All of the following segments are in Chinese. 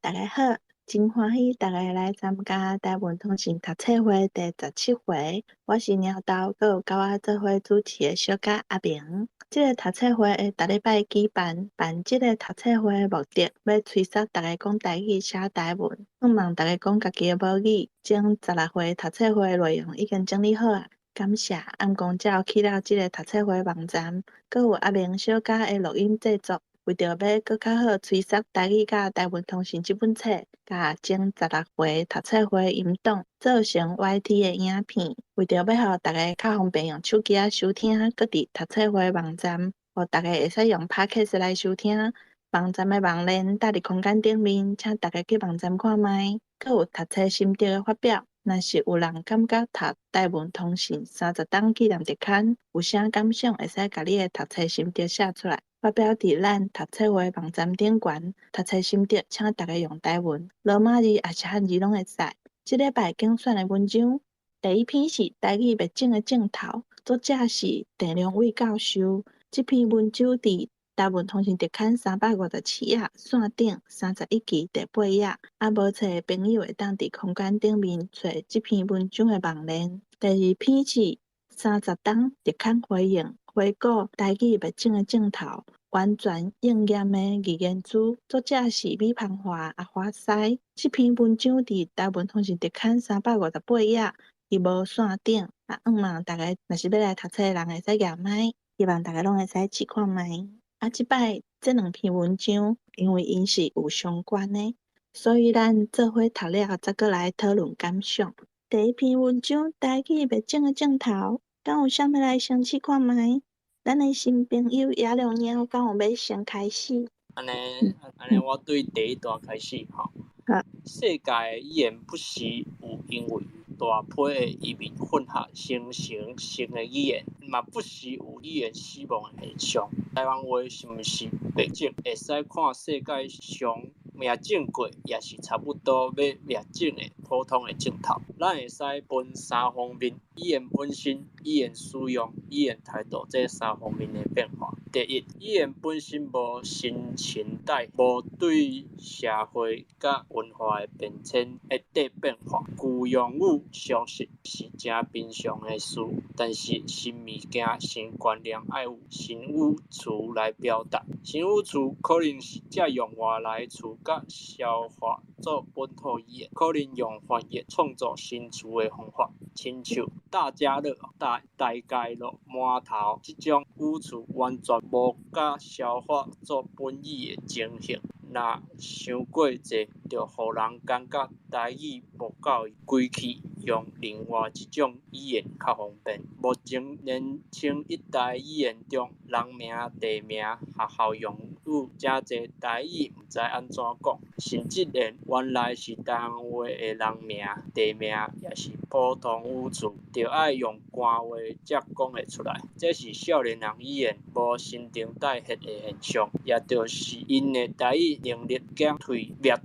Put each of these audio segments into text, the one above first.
大家好，真欢喜大家来参加台湾通信读册会第17回。我是鸟豆，阁有甲我做伙主持的小甲阿明。这个读册会会逐礼拜举办，这个读册会的目的，要催促大家讲台语、写台文，希望大家讲家己的母语。前16回读册会的内容已经整理好啊，感谢。暗公才有去了这个读册会网站，阁有阿明小甲的录音制作。为着要搁较好催促台语甲台湾通信这本册，甲前16回读册会音档做成 YT 的影片，为着要互大家较方便用手机仔收听，搁伫读册会网站，互大家会使用 Podcast 来收听。网站的网链搭伫空间顶面，请大家去网站看卖。搁有读册心得的发表，若是有人感觉读台湾通信30档纪念日刊有啥感想，会使甲你的读册心得写出来。发表伫咱读册会网站顶悬，读册心得，请大家用台文、罗马字也是汉字拢会使。这礼拜竞选的文章，第一篇是台语灭种的镜头，作者是郑良伟教授。这篇文章伫台湾通信特刊357页线顶31期第8页，无册的朋友会当伫空间顶面找这篇文章的网链。第二篇是30档特刊回应。回顾台语灭种的镜头，完全应验的语言珠，作者是米芳华阿华西。这篇文章伫台湾通信特刊358页，伊无线顶。希望大家若是要来读册的人会使阅卖，希望大家拢会使试看卖。即摆这2篇文章，因为因是有相关的，所以咱做伙读了再过来讨论感想。第一篇文章，台语灭种的镜头。敢有啥物来先试看卖？咱的新朋友野良猫，敢有要先开始？安尼，我对第一段开始吼。世界语言不时有因为大批的移民混合形成新的语言，嘛不时有语言死亡的现象。台湾话是毋是灭种？会使看世界上灭种过，也是差不多要灭种的普通的镜头。咱会使分3方面：语言本身、语言使用、语言态度这3方面的变化。第一，语言本身无新陈代谢，无对社会甲文化的变迁一直变化。旧用语熟悉是真平常的事，但是新物件、新观念爱有新语词来表达。新语词可能是借用外来词甲消化做本土语言，可能用翻译创作新词的方法，亲像大家乐、大概乐、满头这种语词完全无甲消化做本语的情形。若想过济，就互人感觉台语无够贵气，用另外一种语言较方便。目前年轻一代语言中，人名、地名、学校用语真济台语毋知安怎讲，甚至连原来是台湾话的人名、地名，也是普通语词，就爱用官话才讲会出来。这是少年人语言无新陈代谢的现象，也就是因的台语能力灭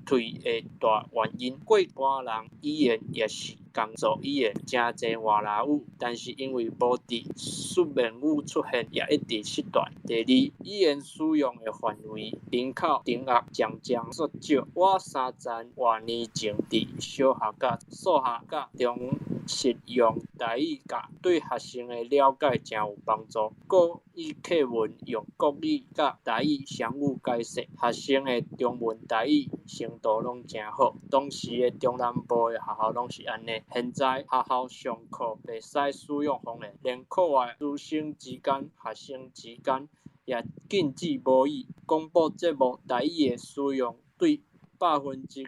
退的大原因。过一般人语言也是工作语言真济外来语，但是因为无伫书面语出现，也一直失传。第二，语言使用的范围、人口定额渐渐缩小。我30多年前伫小学甲数学甲中实用台语教，对学生的了解真有帮助。国语课文用国语甲台语双语解说，学生的中文台语程度拢真好。当时的中南部的学校拢是安尼。现在学校上课袂使使用方言，连课外师生之间、学生之间也禁止母语。广播节目台语的使用对90%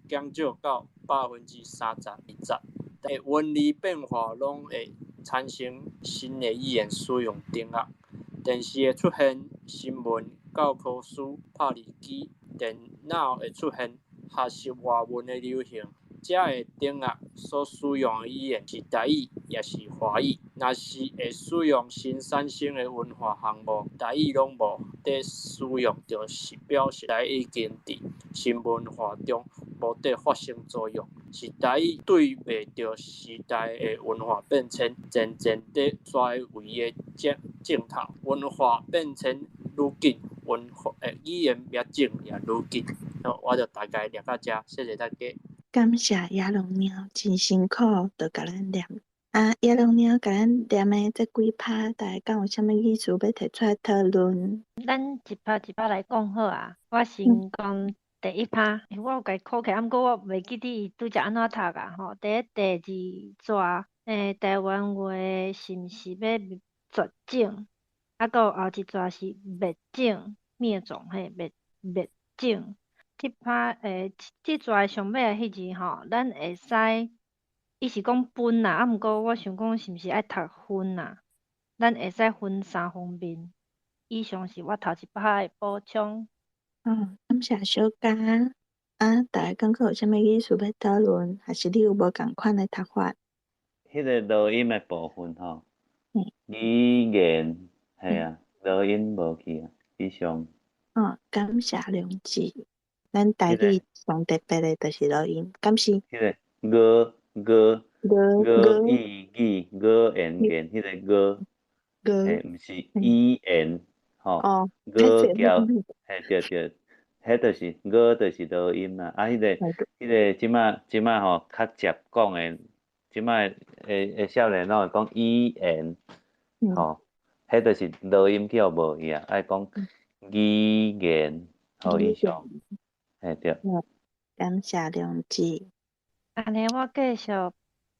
减少到30%-20%。文理变化拢会产生新的语言使用定额。电视的出现，新闻、教科书、拍字机、电脑的出现，学习外文的流行。这个定额所使用的语言是台语，也是华语。若是会使用新产生的文化项目，台语拢无在使用，就是表示台语已经伫新文化中无在发生作用，是台语对袂着时代的文化变迁，渐渐在衰微的镜头。文化变迁愈紧，语言灭种也愈紧。我就大概念到这，谢谢大家。感谢野龙鸟真辛苦，就甲咱念。野龙鸟甲咱念的这几趴，大家敢有啥物意思要提出来讨论？咱一趴一趴来讲好啊。我先讲第一趴，我有甲伊考起，毋过我袂记得伊拄则安怎读啊吼。第一、第二逝，台湾话是毋是要绝种？啊，搁有后一逝是灭种、灭种灭种。即趴即逝上尾的迄字吼，咱会使，伊是讲分啦，毋过我想讲是毋是爱读分啊？咱会使分3方面。以上是我头一趴的补充。感谢小嘉。大家感觉有啥物意思要讨论，还是你有无共款的读法？迄个录音的部分吼，语言系啊，录音无去啊，以上。感谢良知。咱台语上特别的就是录音，感谢。迄个语言，迄个毋是语言吼，叫对，迄就是就是录音啦。迄个即摆吼较接讲的，即摆的少年拢会讲语言吼，迄就是录音叫无去啊，爱讲语言吼以上，对。感谢良知。安尼我继续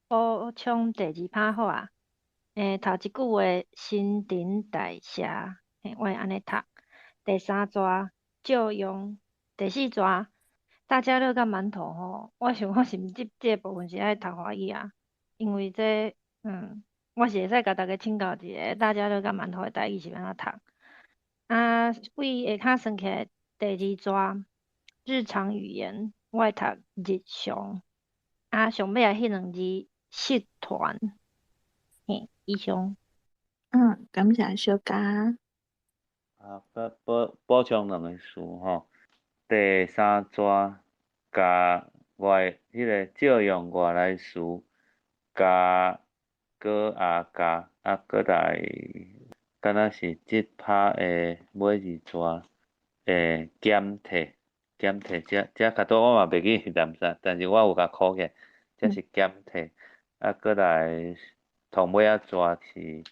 补充第2趴好啊。头一句话新陈代谢，我会安尼读。第3逝借用，第4逝大家乐甲馒头吼。我想我是毋是即个部分是爱读华语啊？因为这我是会使甲大家请教一下，大家乐甲馒头的台语是安怎读？为下骹算起来，第2逝日常语言，我会读日常。上尾迄2字社团。以上。感谢小嘉。补充2个词吼，第3逝加迄个借用外来词，加加搁来，敢若是即拍的尾2逝减退，这较多我嘛袂记是念啥，但是我有甲考起，这是减退。搁来头尾逝是，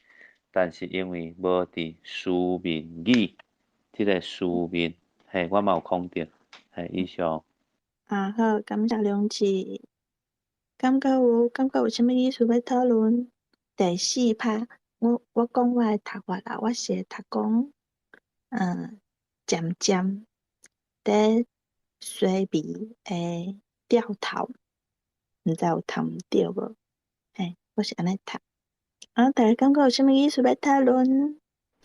但是因为无伫书面语，即个书面，我嘛有空着，以上。好，感谢良知。感觉有啥物意思要讨论？第4趴，我讲我的读法啦，我是会读讲，渐渐在衰微的掉头，毋知有读毋对无？我是安尼读。大家感觉有啥物意思要讨论？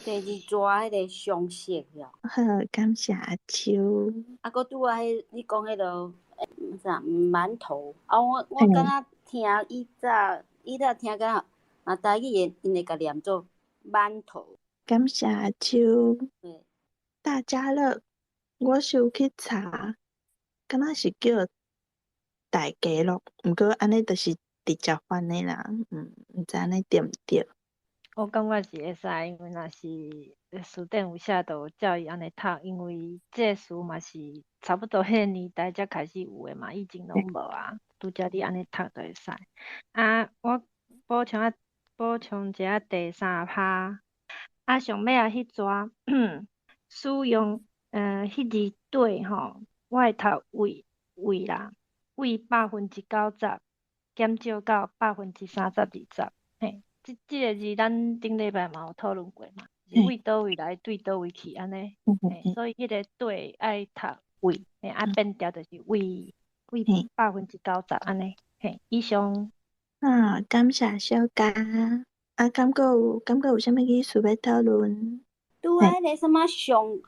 第2逝迄个常识了。好，感谢阿秋。搁拄仔你讲迄落啥馒头，我敢若听伊早听甲台语因会甲念做馒头。感谢阿秋。大家乐，我是有去查，敢若是叫大家乐，毋过安尼就是直接翻的啦，毋知安尼对毋对？我感觉是会使，因为若是书顶有写，就有照伊安尼读，因为这书嘛是差不多迄个年代才开始有诶嘛，以前拢无啊。拄则你安尼读就会使。我补充一下第3趴。上尾迄逝使用迄字对吼，我会读为啦，为90%减少到30%、20%。即个字咱顶礼拜嘛有讨论过嘛，是为倒位来对倒位去安尼。所以迄个对爱读为，变调就是为90%安尼。以上。感谢小嘉。感觉有啥物意思要讨论？拄仔迄个什么上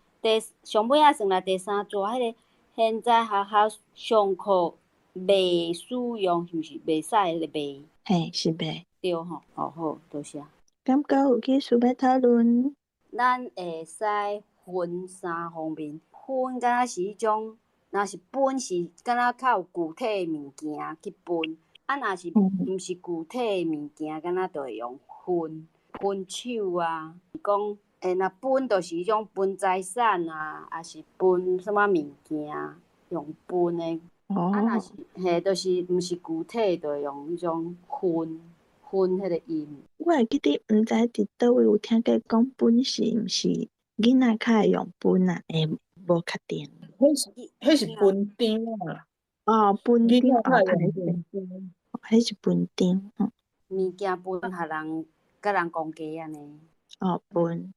尾算来第3逝，迄个现在学校上课袂使用，是毋是袂使迄个袂？是袂。对吼，好，多谢。感觉有意思要讨论？咱会使分3方面，分敢若是迄种，若是分是敢若较有具体物件去分，若是毋是具体物件，敢若就会用分手啊，讲若分就是迄种分财产啊，还是分什么物件？用分的。哦。若是就是毋是具体，就用迄种分迄个音。我会记得，毋知伫倒位有听过讲分是毋是囡仔较会用分啊？无确定。迄是分张啊。哦，分张囡仔哦，较用分张。迄是分张。物件分互人，甲人讲价安尼。哦，分。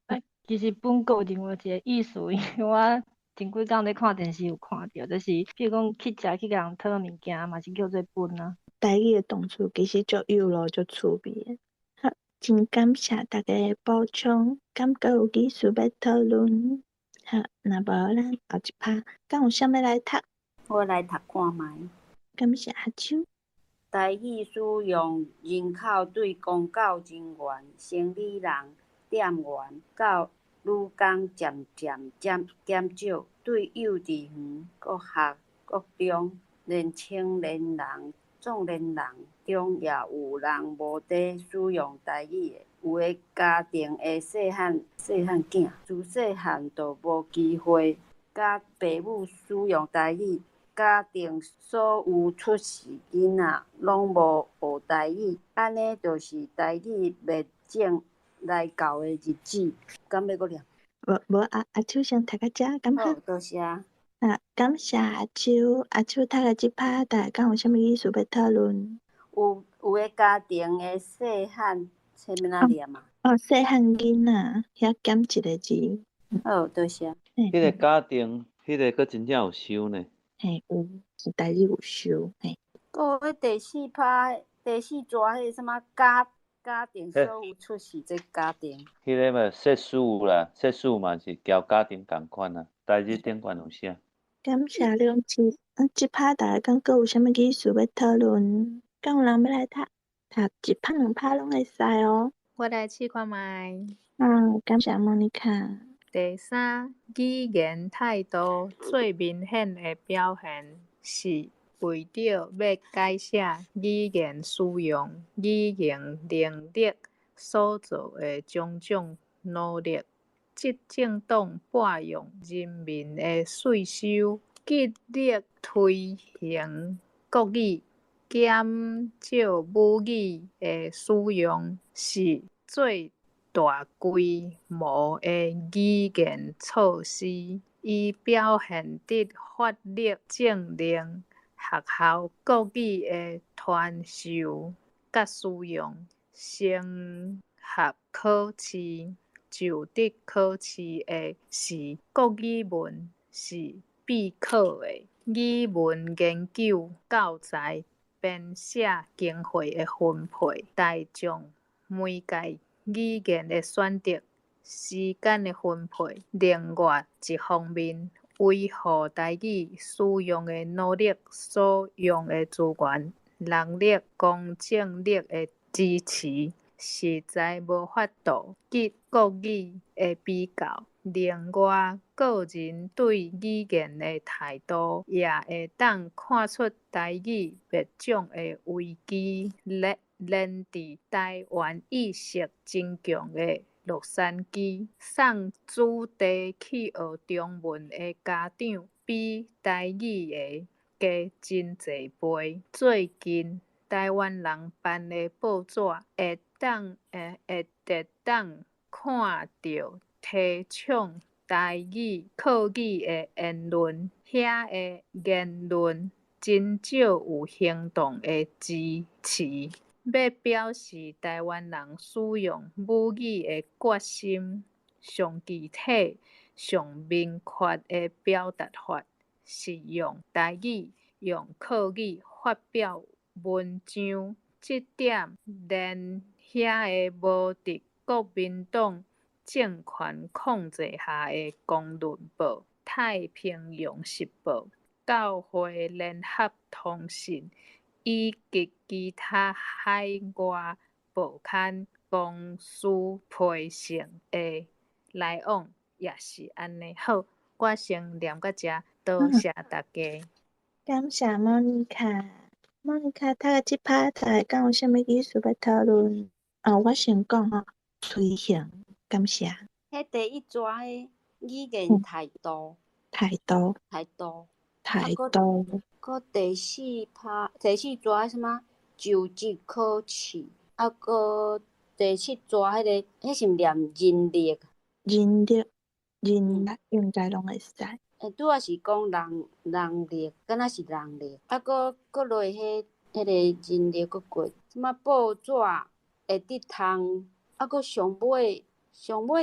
其实分有另外一个意思，因为我前几工咧看电视有看到，就是譬如讲去食去甲人讨物件，嘛是叫做分啊。台语的动词其实足有咯，足趣味。好，真感谢大家的补充，敢阁有意思要讨论？好，若无咱后一趴，敢有啥物来读？我来读看觅。感谢阿秋。台语使用人口对公教人员、生理人、店员到女工渐渐减少，对幼稚园、国学、国中、年青年人、壮年人中也有人无伫使用台语的。有的家庭的细汉囝，自细汉就无机会甲父母使用台语。家庭所有出世囡仔拢无学台语，安尼就是台语袂正来教的日子。敢要阁念？无阿秋先读到遮，感好，谢。多谢。感谢阿秋，阿秋读个即趴，大家敢有啥物意思要讨论？有的家庭的细汉，前面哪念啊？细汉囡仔遐减一个字。好，多谢。迄个家庭，迄个佫真正有收呢。有台语有收。搁迄第四趴、第四节迄个什么家庭所有出世这家庭。迄个嘛，世事啦，世事嘛是交家庭共款啊。台语顶悬有写。感谢两次。即趴大家敢阁有啥物意思要讨论？敢有人要来读一趴两趴拢会使哦。我来试看觅。感谢莫妮卡。第三，语言态度最明显的表现是为着要解释语言使用、语言能力所做的种种努力。执政党拨用人民的税收，极力推行国语，减少母语的使用，是最大规模的语言措施，以表现得法律政令学校国语的传授甲使用，升学考试、就职考试的是国语文是必考的。语文研究教材编写经费的分配，大众媒介语言的选择、时间的分配，另外一方面，维护台语使用的努力所用的资源、人力、公正力的支持，实在无法度及国语的比较。另外，个人对语言的态度，也会当看出台语别种的危机。连伫台湾意识真强的洛杉矶，送子弟去学中文的家长比台语的加真侪倍。最近台湾人办的报纸会特当看到提倡台语课语的言论，遐的言论真少有行动的支持。要表示台湾人使用母语的决心，上具体、上明确的表达法是用台语、用客语发表文章。这点连遐个无伫国民党政权控制下的公论报《太平洋时报》、教会联合通信以及其他海外报刊公司批信的来往也是安尼。好，我先念到这，多谢大家。感谢莫妮卡。莫妮卡读个即趴，大家敢有啥物意思要讨论？我先讲吼，推行，感谢。迄第一节的语言态度。太多。个第四抓什么？就职考试，个第七抓迄是念人力。人力应该拢会使。拄仔是讲人力，敢若是人力，个落迄个人力个过，什么报纸会得通，个上尾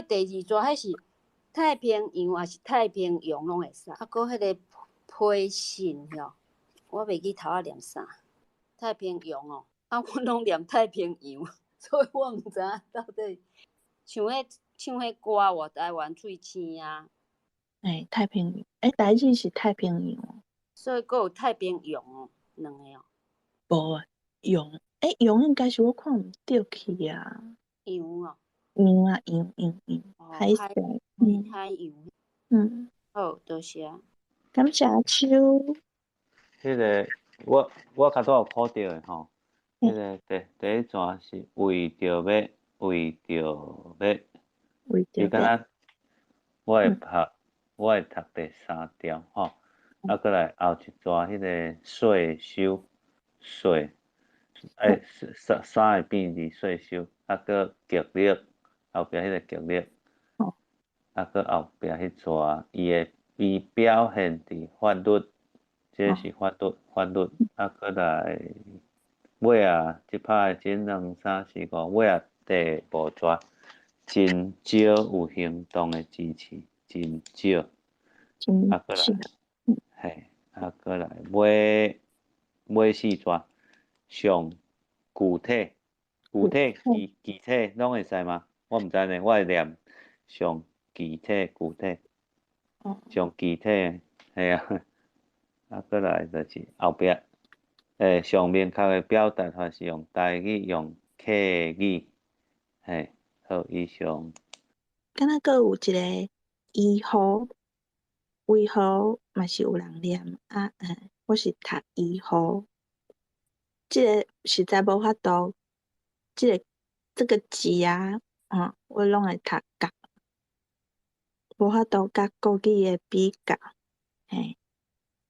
第二抓迄是太平洋还是太平洋拢会使，个迄个批信吼，我袂记头仔念啥，太平洋哦，我拢念太平洋，所以我毋知影到底唱迄歌我台湾喙青啊。太平洋，台语是太平洋哦。所以佫有太平洋哦，两个哦。无啊，洋洋应该是我看毋对去啊。洋哦。洋啊洋，海海洋。好，多谢。感谢阿秋。迄个我较早有考到的吼，迄个第一段是为着要，伊敢若我会读第3条吼，过来后一段迄个税收3会变字税收，个极力后壁迄个极力，个后壁迄撮伊表现伫法律，这是法律，过来尾即摆1、2、3、4、5尾第5抓，真少有行动的支持，真少，过来，嘿，过来尾4抓，上具体具体拢会使吗？我毋知呢，我会念上具体，上具体，嘿啊，过来就是后壁，上明确的表达法是用台语，用客语，嘿，好，以上。敢若佫有一个医护嘛是有人念我是读医护，即个实在无法度，这个字啊，我拢会读甲，无法度甲国语的比较，嘿，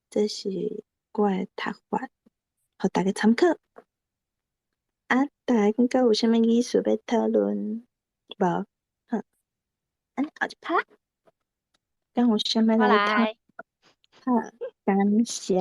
这是我的读法，互大家参考。大家感觉有啥物意思要讨论？无？好，安尼后一趴，敢有啥物来讨？好，感谢。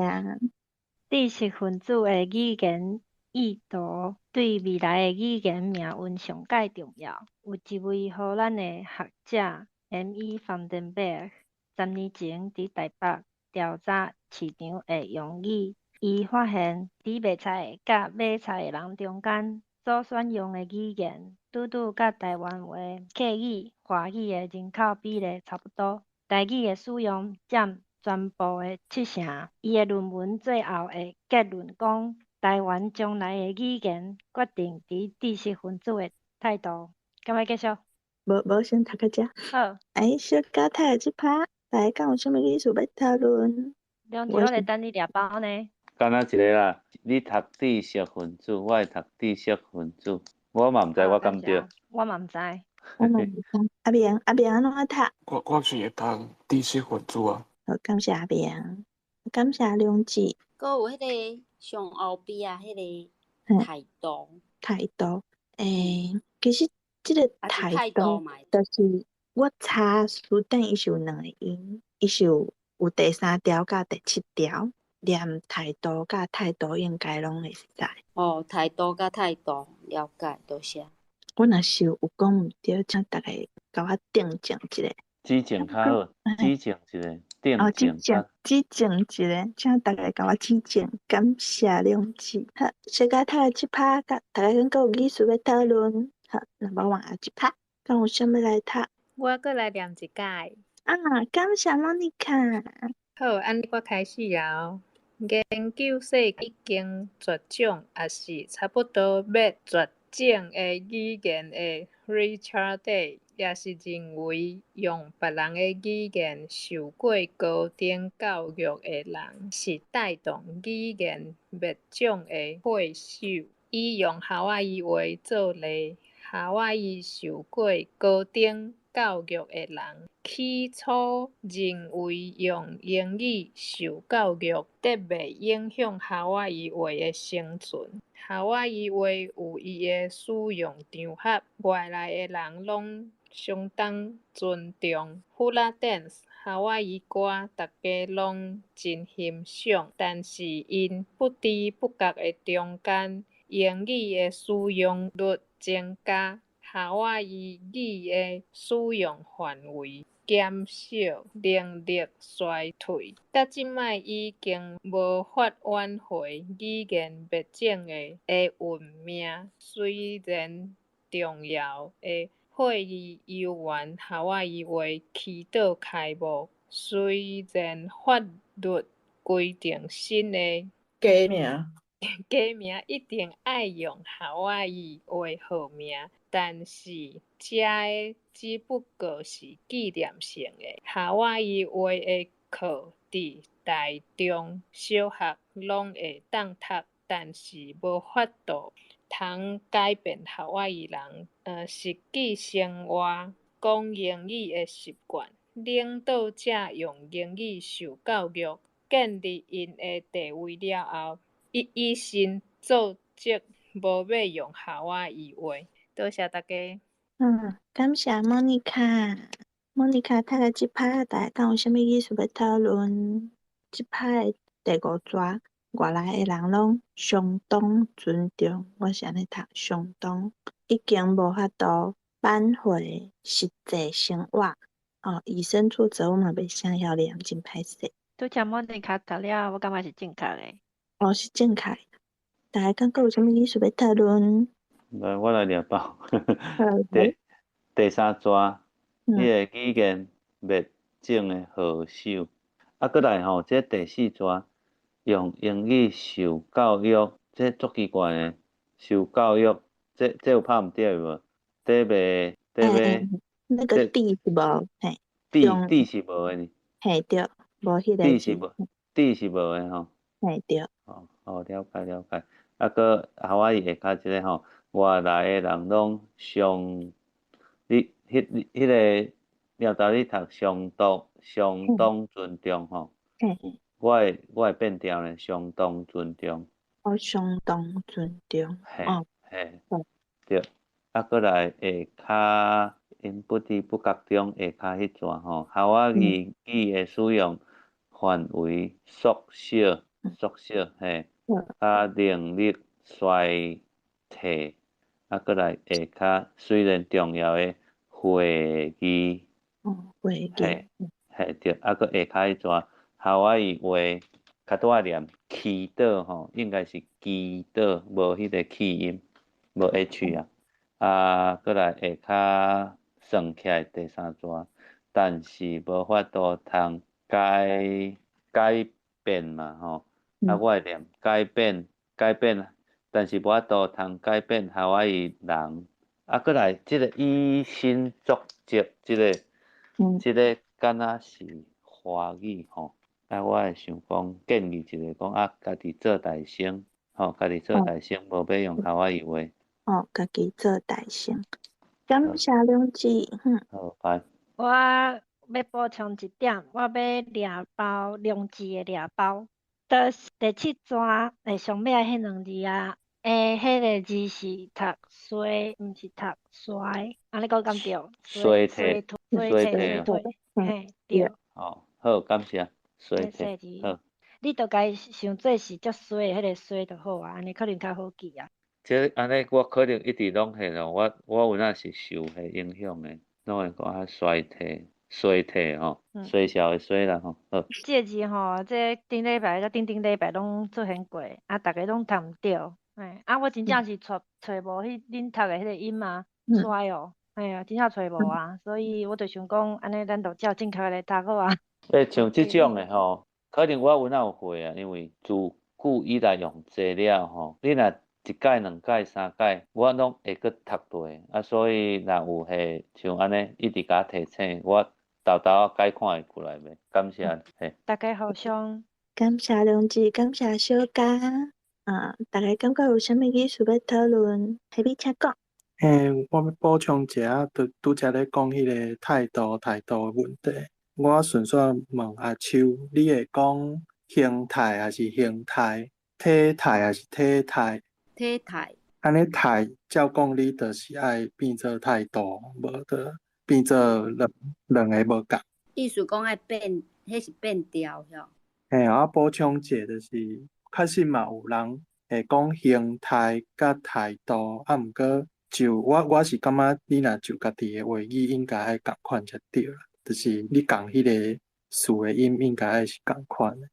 知识分子的语言意图对未来的语言命运上界重要。有一位荷兰的学者 M.E. Vandenberg 10年前伫台北调查市场的用语，伊发现煮白菜甲买菜的人中间所选用的语言，拄甲台湾话、客语、华语的人口比例差不多，台语的使用占全部的70%。伊的论文最后的结论讲，台湾将来的语言决定伫知识分子的态度。敢要继续？无先读到遮。好。小加太即趴，大家敢有啥物意思要讨论？梁姐，我来等你抓包呢。敢若一个啦，你读知识分子，我会读知识分子，我嘛毋知我敢对。我嘛毋知。我嘛毋知。阿明安怎读？我是会读知识分子啊。好，感谢阿明，感谢梁姐。佫有迄个上后壁迄个态度。其实即个态度，就是我查书顶伊是有2个音，伊是有第3条甲第7条，念态度甲态度应该拢会使。态度甲态度，了解，多谢。我若是有讲毋对，请大家甲我订正一下。指正较好，指正一个，订正。指正一个，请大家甲我指正，感谢梁姐。好，小家太即趴，大家敢有意思要讨论？好，那么往下一趴，敢有啥物来读？我阁来念一解。感谢莫妮卡。好，安尼我开始啊。研究世已经绝种，也是差不多要绝种的语言的 Richard Day， 也是认为用别人的语言受过高等教育的人，是带动语言灭种的祸首。伊用夏威夷话做例，夏威夷受过高等教育的人，起初认为用英语受教育得袂影响夏威夷话的生存。夏威夷话有伊的使用场合，外来的人拢相当尊重。呼啦 dance 夏威夷歌，大家拢真欣赏，但是因不知不觉的中间，英语的使用率增加，夏威夷语的使用范围减少，能力衰退。到即摆已经无法挽回语言灭种的运命。虽然重要的会议由原夏威夷话祈祷开幕，虽然法律规定新的假名假名一定爱用夏威夷话号名，但是这个只不过是纪念性的。夏威夷话的课伫台中小学拢会当读，但是无法度通改变夏威夷人实际生活讲英语的习惯。领导者用英语受教育，建立因的地位了后，以身作则，无要用夏威夷话。多谢大家。感谢莫妮卡。莫妮卡读的即趴，大家敢有啥物意思要讨论？即趴的第5节，外来的人拢相当尊重，我是安尼读，相当已经无法度挽回实际生活。以身作则，我嘛袂想要念，真歹势。拄则莫妮卡读了，我感觉是正确的。是正确的。大家敢有啥物意思要讨论？来，我来念报。来第3节，迄个语言灭种的号手。过来吼，这第4节用英语受教育，这足奇怪的。受教育，这有拍毋对无？那个地是无，嘿，地是无的呢。嘿对，无迄个地是无的吼。嘿对。了解了解。搁夏威夷下骹即个吼，外来的人拢你迄个了后你读相当尊重吼。我会变调呢，相当尊重。相当尊重。嘿，对。过来下骹，因不知不觉中下骹迄段吼，夏威夷语的使用范围缩小，嘿，能力衰退。过来下骹，虽然重要的会议，嘿对。搁下骹迄段，夏威夷话较拄仔念祈祷吼，应该是祈祷，无迄个气音，无 H 啊。过来下骹算起来第3节，但是无法度通改变嘛吼。我会念改变，但是无法度通改变夏威夷人。过来即个以身作则，即个敢若是华语吼。我会想讲建议一个讲家己做大声吼，家己做大声，无要用夏威夷话。家己做大声。感谢两姊。好，拜。我要补充一点，我要抓包两姊的抓包。就是第7节上尾迄2字啊，迄个字是读衰，毋是读衰。安尼讲敢对？衰退，嘿，对。好，感谢。衰退，好。你著该想做是足衰的迄个衰就好啊，安尼可能较好记啊。这安尼我可能一直拢迄咯，我有影是受迄影响的，拢会讲衰退吼，衰小的衰啦吼。好。这字吼，这顶礼拜甲顶礼拜拢出现过，大家拢读毋着。我真正是找无恁读的迄个音嘛，衰哦。真正找无啊，所以我就想讲，安尼咱就照正确来读好啊。像即种的吼，可能我有影会啊，因为自古以来用济了吼，你若1届、2届、3届，我拢会搁读对。所以若有迄像安尼一直甲我提醒，我豆改看会过来袂？感谢。大家互相。感谢两姊，感谢小嘉。大家感觉有啥物意思要讨论？下面请讲。我要补充一下，拄则咧讲迄个态度的问题。我顺续问阿秋，你会讲形态还是形态？体态还是体态？体态。安尼态照讲，你就是爱变做态度，无得变做两个无共。意思讲爱变，迄是变调，晓？我补充一下，就是确实嘛，有人会讲形态甲态度，毋过就我是感觉你若就家己的话语应该爱共款才对啦，就是你讲迄个词的音应该爱是共款的。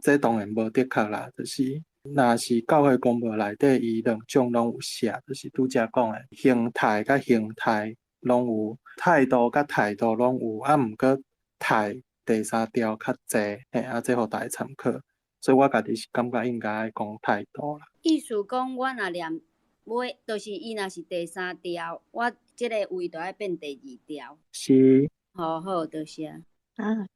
这当然无的确啦，就是若是教会公报内底伊两种拢有写，就是拄则讲的形态甲形态拢有，态度甲态度拢有，毋过态第三条较济，这互大家参考。所以我家己是感觉应该爱讲态度啦。意思讲，我若念尾，就是伊若是第三条，我即个位就爱变第二条。是。好，多谢。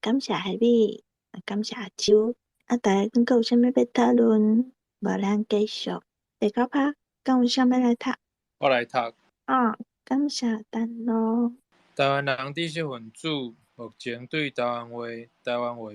感谢海米，感谢阿秋。大家敢有啥物要讨论？无咱继续。第9趴，敢有啥物来读？我来读。感谢等咯。台湾人知识分子目前对台湾话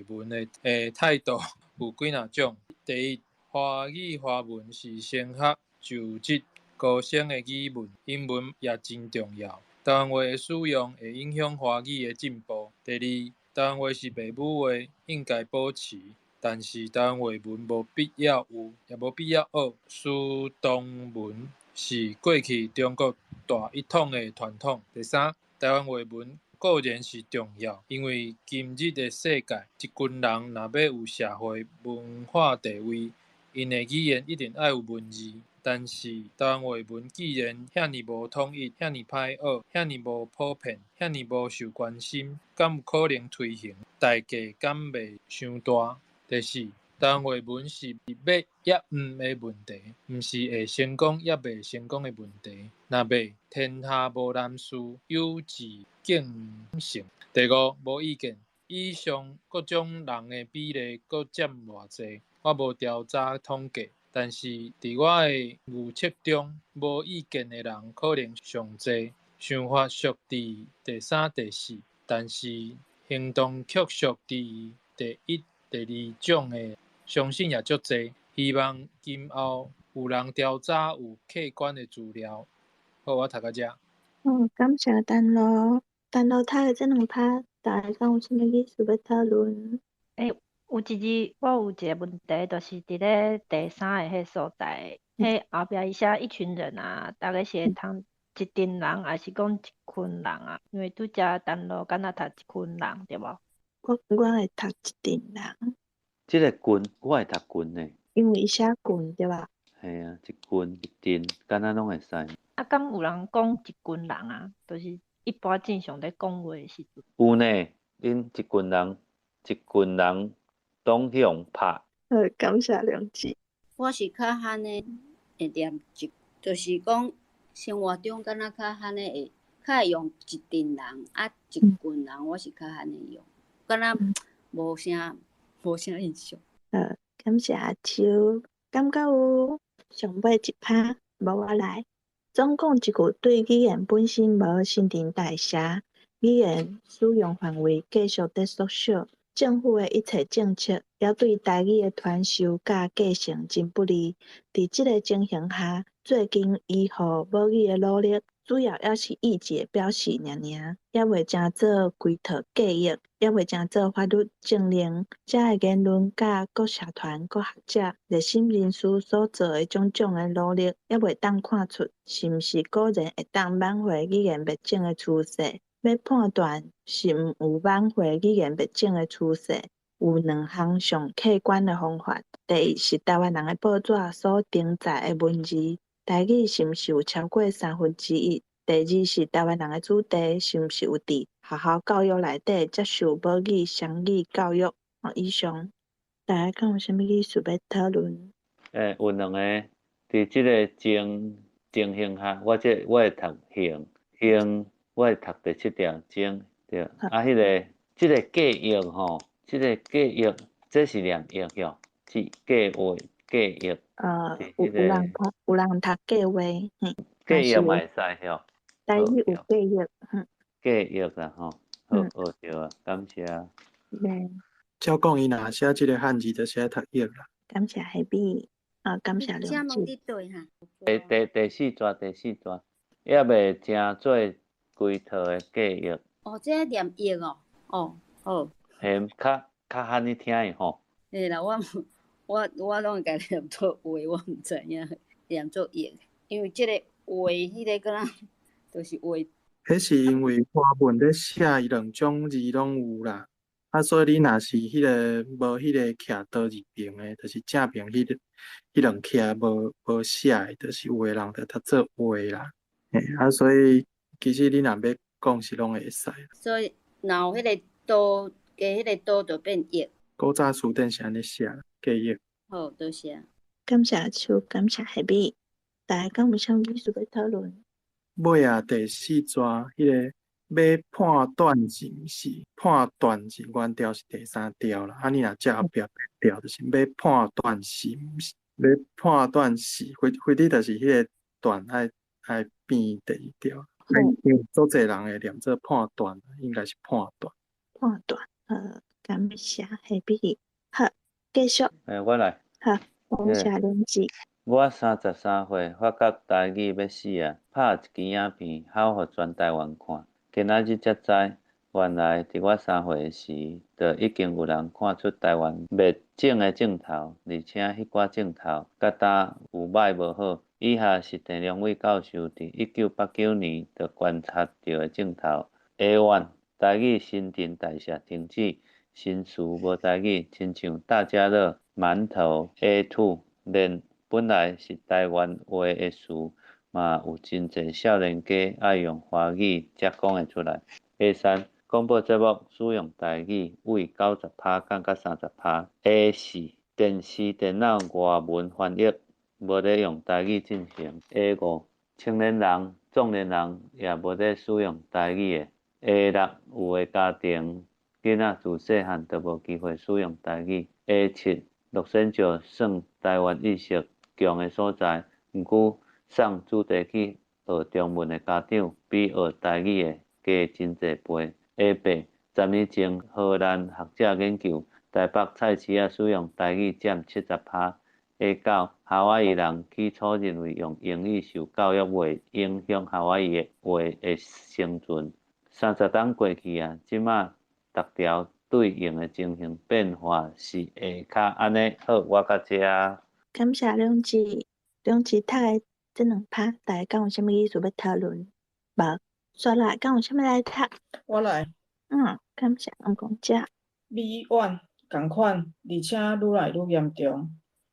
文的态度有几若种。第一，华语华文是升学、就职、高升的语文，英文也真重要。台湾话的使用会影响华语的进步。第二，台湾话是父母话，应该保持，但是台湾话文无必要有，也无必要学。书同文是过去中国大一统的传统。第三，台湾话文固然是重要，因为今日的世界，一群人若要有社会文化地位，因的语言一定要有文字。但是台湾话文既然遐尼无统一，遐尼歹学，遐尼无普遍，遐尼无受关心，敢有可能推行？代价敢袂伤大？第四，台湾话文是要也毋的问题，毋是会成功也袂成功的问题。若要天下无难事，有志敬成。第五，无意见。以上各种人的比例各占偌济，我无调查统计。但是，伫我的预测中，无意见的人可能上济，想法属伫第三、第四，但是行动却属伫第一、第二种的，相信也足济。希望今后有人调查有客观的资料。好，我读到这。感谢等咯。等咯，读的这两趴，大家敢有啥物意思要讨论？我有一个问题，就是伫咧第三个迄所在，迄后壁伊写一群人啊，大概是会通一群人，还是讲一群人啊？因为拄则等咯，敢若读一群人对无？我会读一群人。即个群，我会读群诶。因为伊写群对吧？系啊，一群一群，敢若拢会使。敢有人讲一群人啊？就是一般正常咧讲话的时阵。有呢，因一群人东向拍。感谢良知。我是较罕的会念就是讲生活中敢若较罕的较会用一群人一群人，我是较罕的用，敢若无啥印象。感谢阿秋，感觉有上尾一趴，无我来。总共一句对语言本身无新陈代谢，语言使用范围继续在缩小。政府的一切政策也对台语的传授甲继承真不利。伫即个情形下，最近医护母语的努力，主要也是意志表示尔，也袂真做规套计划，也袂真做法律证明。遮个言论甲各社团、各学者、热心人士所做的种种的努力，也袂当看出是毋是果然会当挽回语言灭种的趋势。要判断是毋有挽回语言灭种的趋势，有两项上客观的方法。第一是台湾人的报纸所登载的文字，台语是毋是有超过1/3？第二是台湾人的子弟是毋是有伫学校教育内底接受母语、双语教育？以上，大家敢有啥物意思要讨论？有两个，伫即个情形下，我会读形。我会读第7条经，对。即个计划吼，即个计划，这是两翼哟，即计划育，有人读计划，计育嘛会使吼。台语有计育，计育啦吼，好学着啊，感谢。照讲伊若写即个汉字，就写读育啦。感谢海比，感谢梁子。第四段，也未正做规套的计育。这念育哦，好。嘿，较罕你听的吼。嘿啦，我拢会甲念做话，我毋知影念做育，因为即个话，迄个个呾，就是话。迄是因为华文咧写伊两种字拢有啦，所以你若是迄个无迄个徛倒字边的，就是正边迄两徛无写的，就是有的人就读做话啦。所以其实你若要讲是拢会使。所以若有迄个刀加迄个刀就变育。古早书典是安尼写计育。好，多谢。感谢秋，感谢海比，大家敢有啥意思要讨论？尾第四段迄个要判断字是判断字，原条是第三条啦。你若接后壁第条就是要判断是，要判断是，或者就是迄个段爱变第二条。因为做侪人会念做判断，应该是判断。判断，感谢海比。好，继续。我来。好，感谢梁子。我33岁，发觉台语要死啊！拍一支影片，好互全台湾看。今仔日才知，原來伫我3歲時，就已經有人看出台灣滅種的鏡頭，而且迄寡鏡頭甲呾有歹無好。以下是鄭良偉教授伫1989年就觀察到的鏡頭。A1，台語新陳代謝停止，新詞無台語，親像大家樂、饅頭。A2，連本來是台灣話的詞，嘛有真濟少年家愛用華語才講會出來。A3，廣播節目使用台語為90%降到30%。A4，電視電腦外文翻譯無咧用台語進行。A5，青年人、壯年人也無咧使用台語的。A6，有的家庭囡仔自細漢就無機會使用台語。A7，陸先石算台灣意識強的所在，毋過送主題去學中文的家長比學台語的加真濟倍。A8， 10年前荷蘭學者研究，台北菜市仔使用台語佔70%。A9，夏威夷人起初認為用英語受教育會影響夏威夷話的生存。30年過去啊，即馬逐條對應的情形變化是會較安尼。好，我到這。感謝梁子讀的這兩趴，大家敢有啥物意思要討論？無，煞來敢有啥物來讀？我來。感謝翁公姐。美婉共款，而且愈來愈嚴重。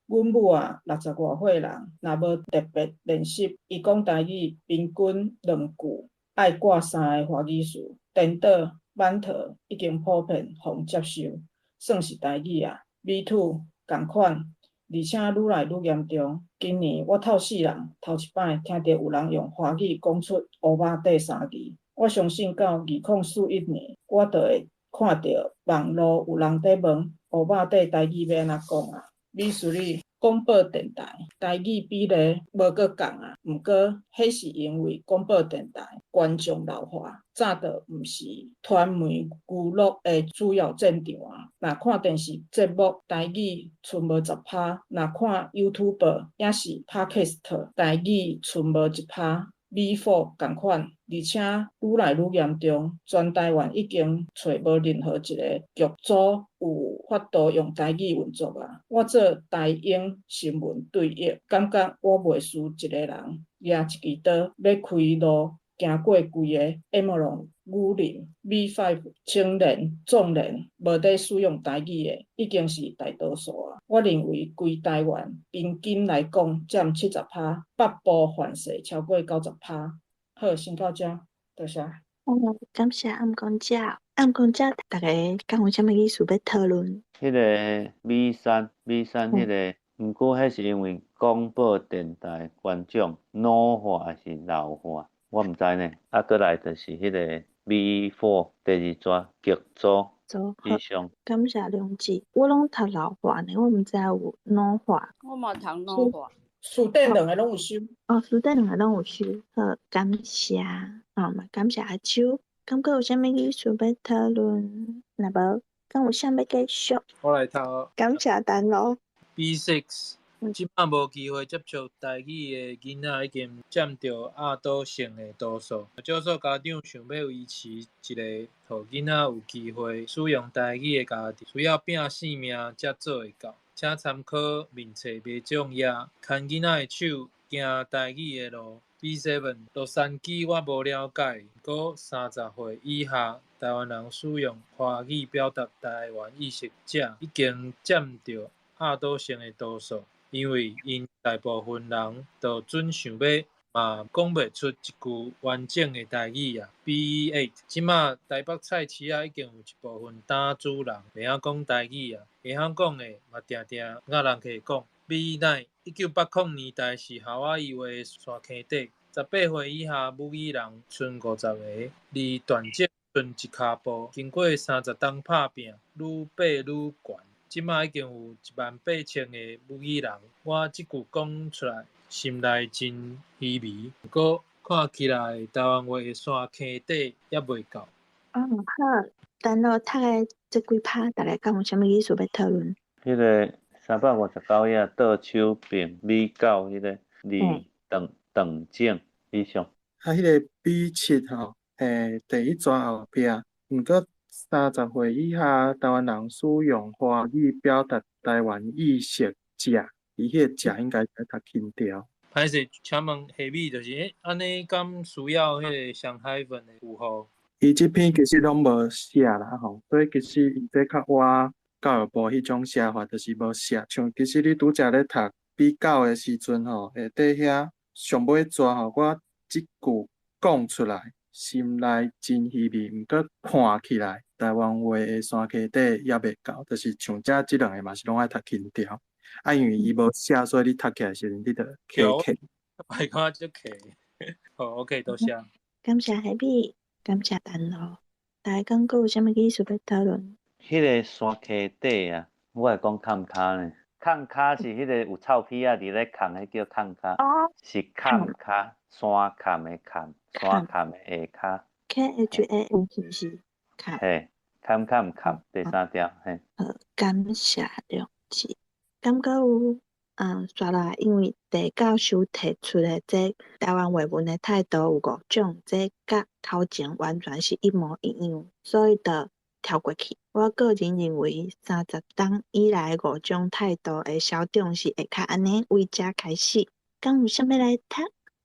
阮母啊，60外歲人，若無特別練習，伊講台語平均2句愛掛3個華語詞。顛倒、滿套已經普遍互接受，算是台語啊。Me2共款，而且愈來愈嚴重。今年我透4人頭一擺聽到有人用華語講出烏肉底3字。我相信到2041年，我就會看到網絡有人在問烏肉底台語要安怎講啊。Me3廣播電台台語比例無閣降啊，毋過迄是因為廣播電台觀眾老化，早就毋是傳媒娛樂的主要戰場啊。若看電視節目台語剩無10%，若看 YouTube 也是 Podcast 台語剩無1%。Me4共款，而且愈來愈嚴重。全台灣已經找無任何一個劇組有法度用台語運作啊！我做台英新聞對譯，感覺我袂輸一個人，舉一支刀要開路，行過規個 Emerald 武林 Me5 青年壯年無得使用台語的，已經是大多數啊！我認為規台灣平均來講佔70%，北部縣市超過90%。好，先到這，多謝。感謝暗公姐，大家敢有啥物意思要討論？迄個Me3迄個，毋過迄是因為廣播電台觀眾老化還是老化，我毋知呢。閣來就是迄個。Me4 第2節劇組做以上。感谢梁姊，我拢读老话呢，我毋知有老话。我嘛读老话。书店两个拢有收。书店两个拢有收。好，感谢。嘛感谢阿秋。感觉有啥物意思要讨论？若无，敢有啥物继续？我来读。感谢陈老。B6。即摆无机会接触台语的囡仔已经占着亚岛性的多数。少数家长想要维持一个，互囡仔有机会使用台语的家庭，需要拼性命才做会到。请参考面册卖种页，牵囡仔的手，行台语的路。B7 洛杉矶我无了解，不过30岁以下台湾人使用华语表达台湾意识者，已经占着亚岛性的多数。因为因大部分人都准想要，嘛讲袂出一句完整的台语啊。B8，即马台北菜市啊已经有一部分打主人袂晓讲台语啊，会晓讲的嘛定定甲人客讲。B9， 1980年代是夏威夷话的山坑底，18岁以下母语人剩50个，离断症剩一骹步，经过30冬拍拼，愈爬愈悬。即马已经有18000个母语人，我即句讲出来，心内真稀微。不过看起来台湾话的山坑底也袂够。好，等到读的这几趴，大家敢有啥物意思要讨论？迄个359页倒手并米狗迄个李长正以上。迄个 B7 吼，第一段后壁，毋过30岁以下台湾人使用华语表达台湾意识者，伊迄个者应该较轻调。歹势，请问下面就是安尼，敢需要迄个上海文的符号？伊即篇其实拢无写啦吼，所以其实伊这较我教育部迄种写法就是无写。像其实你拄则咧读B9的时阵吼，下底遐上尾抓吼，我即句讲出来，心内真稀微，毋过看起来台湾话的山溪底也袂够，就是像遮即两个嘛是拢爱读轻调。因为伊无写，所以你读起来时阵你着客。我感觉足客。好 ，OK， 多谢。感谢海比，感谢陈老。大家讲有啥物意思要讨论？迄个山溪底啊，我会讲坎骹呢。坎骹是迄个有臭屁啊，伫咧坎迄叫坎骹，是坎骹，山坎的坎，山坎的下骹。KHAM 是不是？嘿，坎坎第三条嘿。感谢梁姊。感觉有刷来，因为地教授提出的这台湾话文的态度有5种，这甲头前完全是一模一样，所以就跳过去。我个人认为30冬以来5种态度的小重是会较安尼，为遮开始。敢有啥物来读？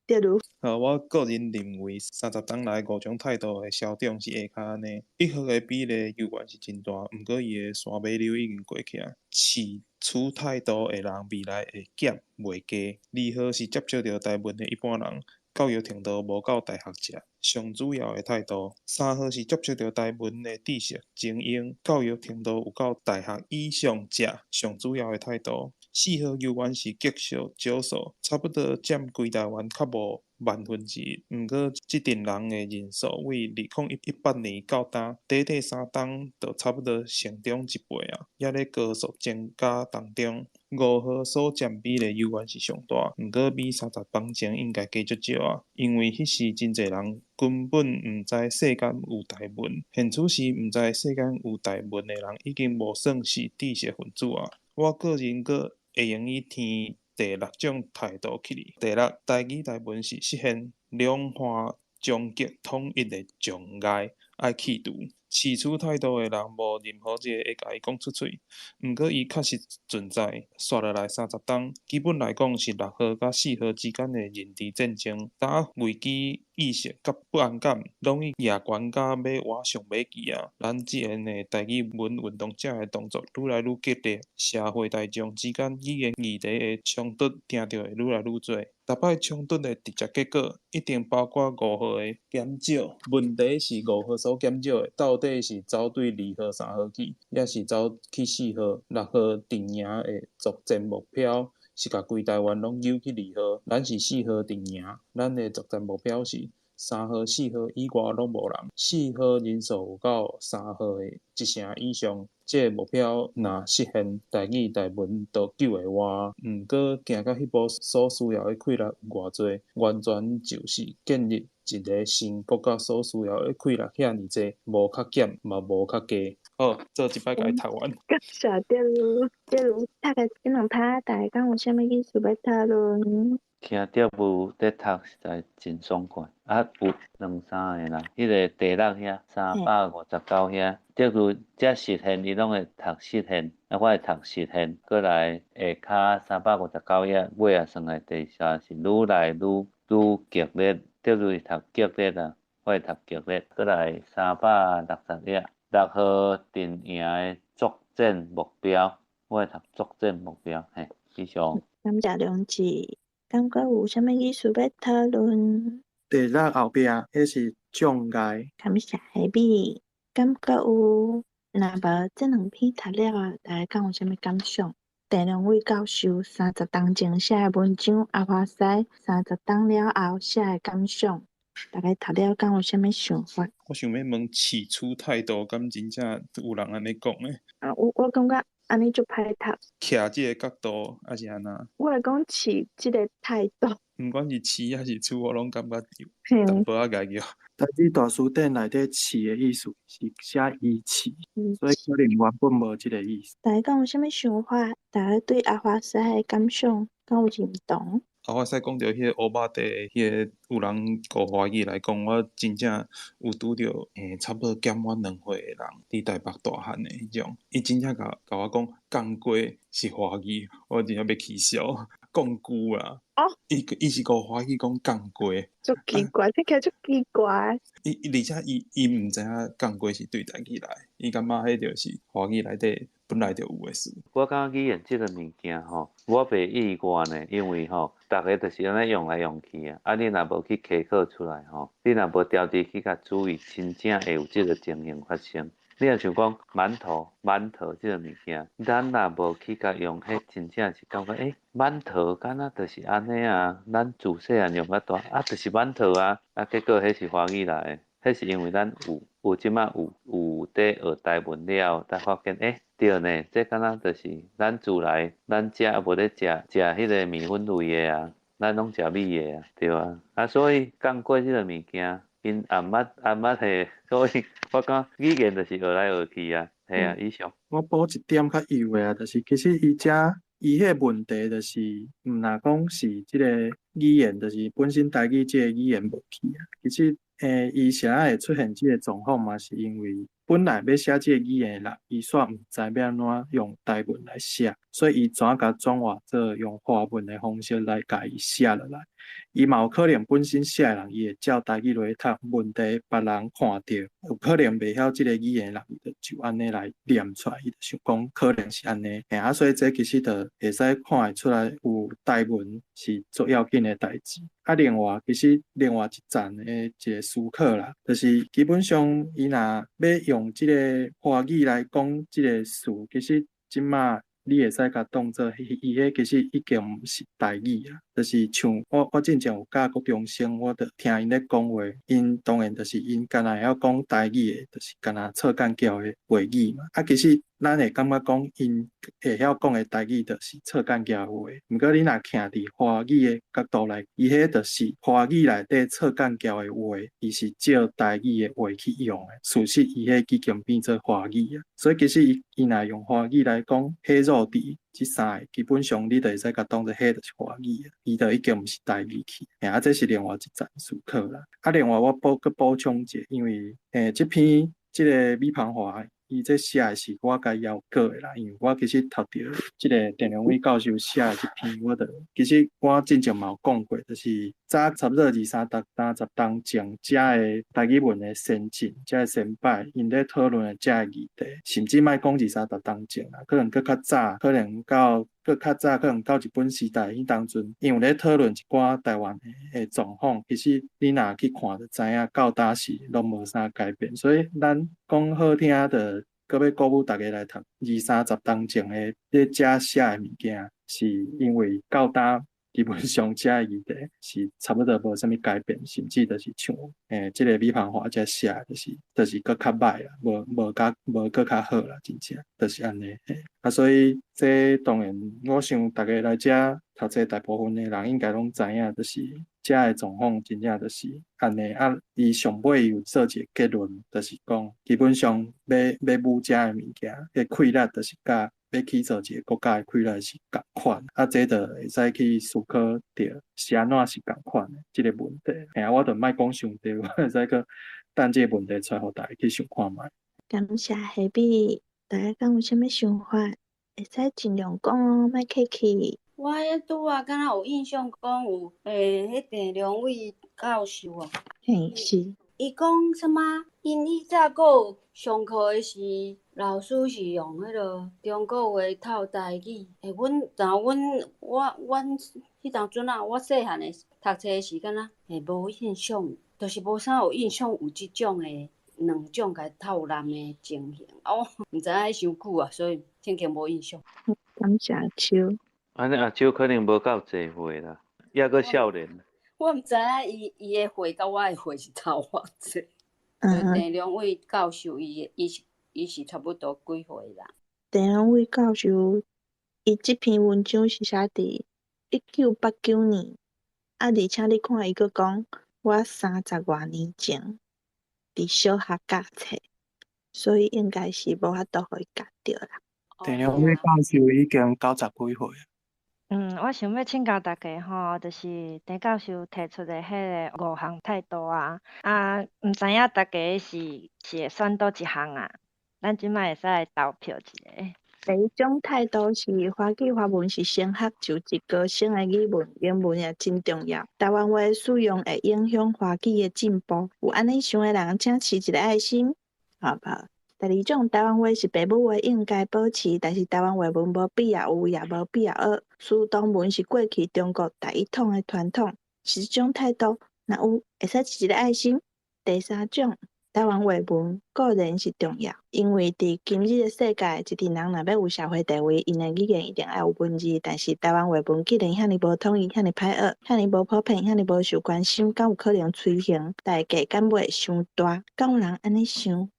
对如？我个人认为30冬来5种态度的小重是会较安尼。1号的比例犹原是真大，毋过伊的山尾流已经过去啊。市处态度的人未来会减袂加。2号是接触到台文的一般人，教育程度无够大学者，上主要的态度。3号是接触到台文的知识精英，教育程度有够大学以上者，上主要的态度。4号犹原是极少数，差不多占规台湾较无1/1000，毋过即阵人的人数为2018年到今，短3冬就差不多成长1倍啊，也咧高速增加当中。5号所占比例犹原是上大，毋过比30冬前应该加足少啊，因为迄时真侪人根本毋知世间有台文，现此时毋知世间有台文的人已经无算是知识分子啊。我个人阁会用伊填第6种态度起哩。第6，台语台文是实现两岸终极统一的障碍，爱去除。市处态度的人无任何一个会甲伊讲出嘴，毋过伊确实存在。刷落来30冬，基本来讲是6号甲4号之间的认知战争，打危机意识甲不安感，拢已野悬甲要活上尾期啊！咱即个的台语文运动者的动作愈来愈激烈，社会大众之间语言议题的冲突听到会愈来愈多。逐摆冲突的直接结果，一定包括5号的减少。问题是5号所减少的，到底是走对2号、3号去，也是走去4号、6号定赢的作战目标？是甲规台湾拢扭去2号，咱是4号定赢，咱的作战目标是3号、4号以外拢无人，4号人数有到3号的1成以上，这个目标若实现，台语台文都9个外，毋过行到迄步所需要的气力有偌济，完全就是建立一个新国家所需要的气力遐尼济，无较减嘛无较加。好，做一摆甲伊读完。感谢德如，德如读个这两趴，大家敢有啥物意思要讨论？听德如在读实在真爽快，有2、3个啦，迄个第6遐359遐，德如遮实现伊拢会读实现，我会读实现，过来下骹359遐，尾啊算来第3是愈来愈激烈，德如是读激烈啊，我会读激烈，过来360遐。6号阵营的作战目标，我会读作战目标，嘿，以上。感谢梁志，感觉有啥物意思要讨论？第6后壁迄是障碍。感谢下米，感觉有，若无这两篇读了啊，大家敢有啥物感想？第2位教授30当前写的文章，阿华西30当了后写的感想。大家读了敢有啥物想法？我想要问起初态度，敢真正有人安尼讲诶？我感觉安尼就歹读。徛即个角度，还是安那？我会讲起即个态度。毋管是市还是厝，我拢感觉有淡薄仔解决。台语大词典内底“市”的意思是写伊市，所以可能原本无即个意思。大家敢有啥物想法？大家对阿华西的感想敢有认同？阿华西讲到迄个乌巴地，迄个有人讲华语来讲，我真正有拄着差不多减我2岁的人，伫台北大汉的迄种，伊真正甲我讲讲过是华语，我真正要起笑，讲句啦。伊是讲华语讲讲过，足奇怪，这个足奇怪。而且伊毋知影讲过是对台语来，伊感觉迄就是华语内底本来就有诶事。我感觉语言即个物件吼，我袂意外呢，因为吼，逐个就是安尼用来用去啊。你若无去开课出来吼，你若无调直去甲注意，真正会有即个情形发生。你若像讲馒头即个物件，咱若无去甲用，迄真正是感觉馒头敢若就是安尼啊。咱自细汉用较大就是馒头啊，结果迄是华语来的，迄是因为咱有即马有在学台文了，才发现对呢，这敢若就是咱自来，咱食也无咧食迄个米粉类的啊，咱拢食米的啊，对啊。所以讲过即个物件。因暗捌嘿，所以我讲语言就是学来学去啊，嘿啊，以上。我补一点较幼的啊，就是其实伊迄个问题就是毋若讲是即个语言，就是本身台语即个语言无去啊。其实伊啥会出现即个状况嘛，是因为本来要写即个语言的人，伊煞毋知要安怎用台文来写，所以伊怎甲转换做用华文的方式来甲伊写落来。伊嘛有可能本身写的人，伊会照台语来读，问题别人看到，有可能袂晓即个语言的人，就安尼来念出来，伊就想讲可能是安尼。所以这其实就会使看会出来，有台文是最要紧的代志。另外其实另外一站的一个思考啦，就是基本上伊若要用即个华语来讲即个事，其实即马你会使甲当做伊迄其实已经毋是台语啊。就是像我之前有教国中生，我著听因咧讲话，因当然就是因干那会晓讲台语的，就是干那册干桥的话语嘛。其实咱会感觉讲因会晓讲的台语，就是册干桥的话。毋过你若徛伫华语的角度来，伊迄就是华语内底册干桥的话，伊是照台语的话去用的。事实伊迄已经变做华语啊。所以其实伊若用华语来讲，迄弱字即3个基本上你就会使甲当做迄就是华语啊。伊就已经毋是台语去，这是另外一层思考啦。另外我补充一下，因为这篇这个米芳华，伊这写的是我家要过的啦。因为我其实读到这个田良伟教授写的这篇，其实我之前嘛有讲过，就是早差不多20-30当前，这的台语文的先进，这的先摆，因咧讨论的这个议题，甚至莫讲20-30当前啦，可能搁较早，可能到日本时代，迄当阵因为咧讨论一寡台湾的状况，其实你若去看就知影，到当时拢无啥改变。所以咱讲好听的，搁要鼓舞大家来读20-30当前的咧遮写的物件，是因为到当基本上遮议题是差不多无啥物改变，甚至就是像即个美方华遮写就是搁较歹啦，无搁较好啦，真正就是安尼。所以这当然我想大家来遮读册大部分的人应该拢知影，就是遮的状况真正就是安尼。伊上尾有做一个结论，就是讲基本上要武遮的物件，个溃力就是甲要去做一个国家的溃力是共款。这就会使去思考着是安怎是共款的即个问题。我就莫讲上帝，我会使去等即个问题出，互大家去想看觅。感谢下比，大家敢有啥物想法？会使尽量讲哦，莫客气。我迄拄啊，敢若有印象讲有迄郑良伟教授啊，嘿，是。伊讲啥物？因以早个有上课诶时，老师是用迄落中国话透台语。阮迄当阵啊，我细汉诶读册时，敢若无印象，就是无啥有印象有即种诶两种甲透蓝诶情形。毋知影迄伤久啊，所以真经无印象。感谢秋。安尼阿秋可能无够济岁啦，抑阁少年。我毋知影伊诶岁甲我诶岁是差偌济。郑良伟教授伊是差不多几岁啦？郑良伟教授，伊即篇文章是写伫1989年，而且你看伊阁讲，我30外年前伫小学教册，所以应该是无法度互伊教着啦。郑良伟教授已经90几岁啊。我想要请教大家吼，就是郑教授提出的迄个5项态度啊，毋知影大家是会选倒一项啊？咱即摆会使来投票一下。第一种态度是华语华文是先学就一个新的语文，英文也真重要。台湾话使用会影响华语的进步，有安尼想的人，请持一个爱心，好不好？第二种，台湾话是父母话，应该保持，但是台湾话文无必要有，也无必要学。属当文是过去中国第一统的传统，是一种态度。若有，会使持一个爱心。第三种，台湾话文固然是重要，因为伫今日的世界，一个人若要有社会地位，因的语言一定要有文字。但是台湾话文既然遐尼无统一、遐尼歹学、遐尼无普遍、遐尼无受关心，敢有可能推行代价敢袂伤大？敢有人安尼想？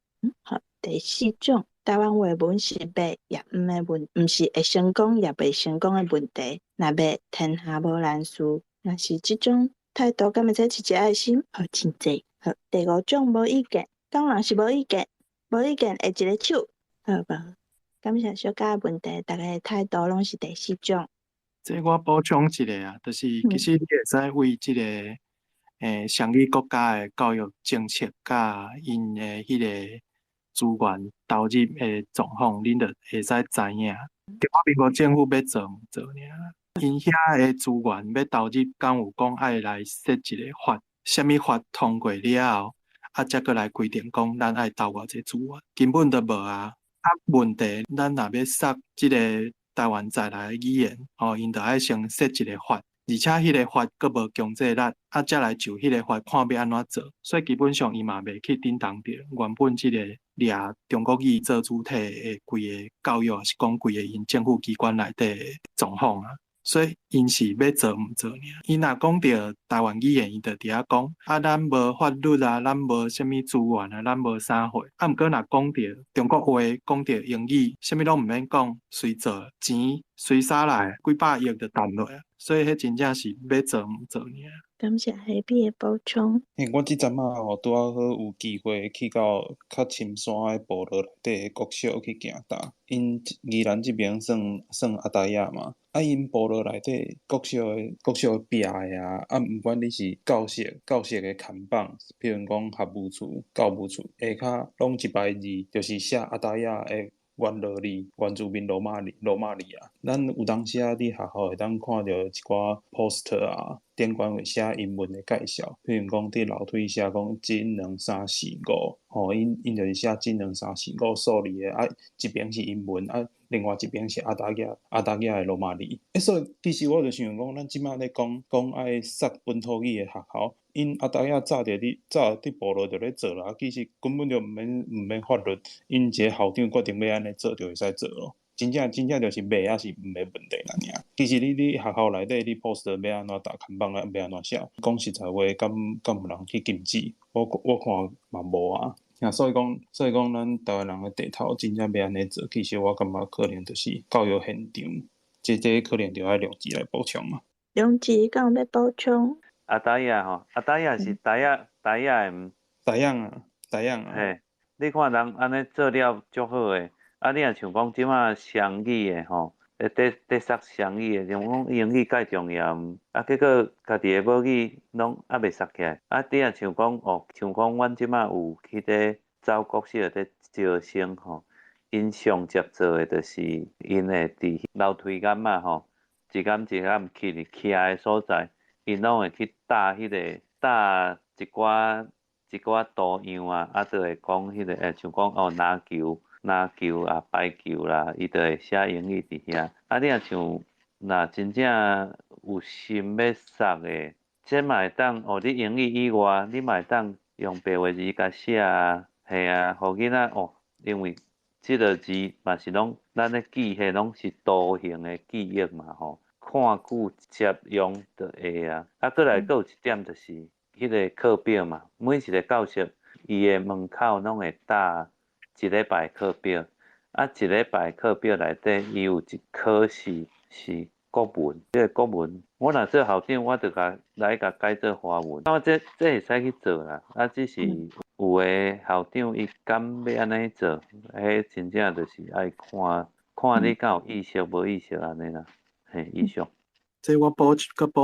好。第四种，台湾话文是要也毋是会成功也袂成功的问题。若要天下无难事，若是即种态度，敢会使持一个爱心？好，真济。好，第五种无意见，敢有人是无意见？无意见会一个手，好无？感谢小家的问题，大家的态度拢是第四种。这我补充一个啊，就是其实你会使为即个双语国家的教育政策甲因的迄个资源投入的状况，恁就会使知影。中华民国政府要做毋做尔？因遐的资源要投入，敢有讲爱来设一个法，啥物法通过了后，才搁来规定讲咱爱投偌济资源，根本就无啊。问题，咱若要杀即个台湾在来的语言，因就爱先设一个法。而且迄个法阁无强制力，才来就迄个法看要安怎做，所以基本上伊嘛袂去顶当着原本即个掠中国语做主体的规个教育，是讲规个因政府机关内底的状况啊。所以因是要做毋做尔。伊若讲到台湾语言，伊就伫遐讲咱无法律啊，咱无啥物资源啊，咱无啥货。毋过若讲到中国话，讲到英语，啥物拢毋免讲，随做钱随撒来，几百亿就谈落啊。所以迄真正是要做毋做尔。感谢下边的补充。我即阵啊拄啊好有机会去到较深山的部落内底的国小去行踏。因宜兰即边算阿呆仔嘛，因部落内底国小的壁的毋管你是教室的看板，比如讲学务处、教务处下骹拢一排字，就是写阿呆仔的原落字、原住民罗马字啊。咱有当时伫学校会当看到一寡 poster 啊，顶管会写英文的介绍，譬如讲伫楼梯写讲1、2、3、4、5，因就是写1、2、3、4、5数字的，一边是英文，另外一边是阿达亚的罗马字。所以其实我就想讲，咱即摆咧讲爱杀本土语的学校，因阿达亚早伫部落就咧做啦，其实根本就毋免法律，因一个校长决定要安尼做就会使做咯。真正就是骂还是毋的问题啦尔。其实你学校内底你 post 要安怎打看板啦，要安怎写，讲实在话，敢有人去禁止？我看嘛无啊。所以讲，咱台湾人的地头真正要安尼做，其实我感觉可能就是教育现场，这可能就要良知来补充啊。良知敢有要补充？台语吼，台语是台语的毋？台语啊。嘿，你看人安尼做了足好诶，你若像讲即马双语诶吼，得杀双语诶，像讲英语介重要，结果家己诶母语拢未杀起来。你若像讲像讲阮即马有去咧走国小咧招生吼，因上接做诶就是因会伫楼梯间嘛吼，一间起来诶所在，因拢会去搭一寡图样啊，就会讲像讲篮球啊、排球啦，伊就会写英语伫遐。你若像真正有心要杀诶，这嘛会当你英语以外，你嘛会当用白话字甲写啊，嘿啊，互囡仔因为即个字嘛是拢咱咧记迄拢是图形诶记忆嘛吼，看久接用就会啊。过来佫有一点就是。迄个课表嘛，每一个教室伊的门口拢会搭一礼拜课表，一礼拜课表内底伊有一科是国文，这个国文我若做校长，我就来改做华文，这会使去做啦，只是有的校长伊敢要安尼做，迄真正就是爱看你敢有意识无意识安尼啦，嘿，以上。这我补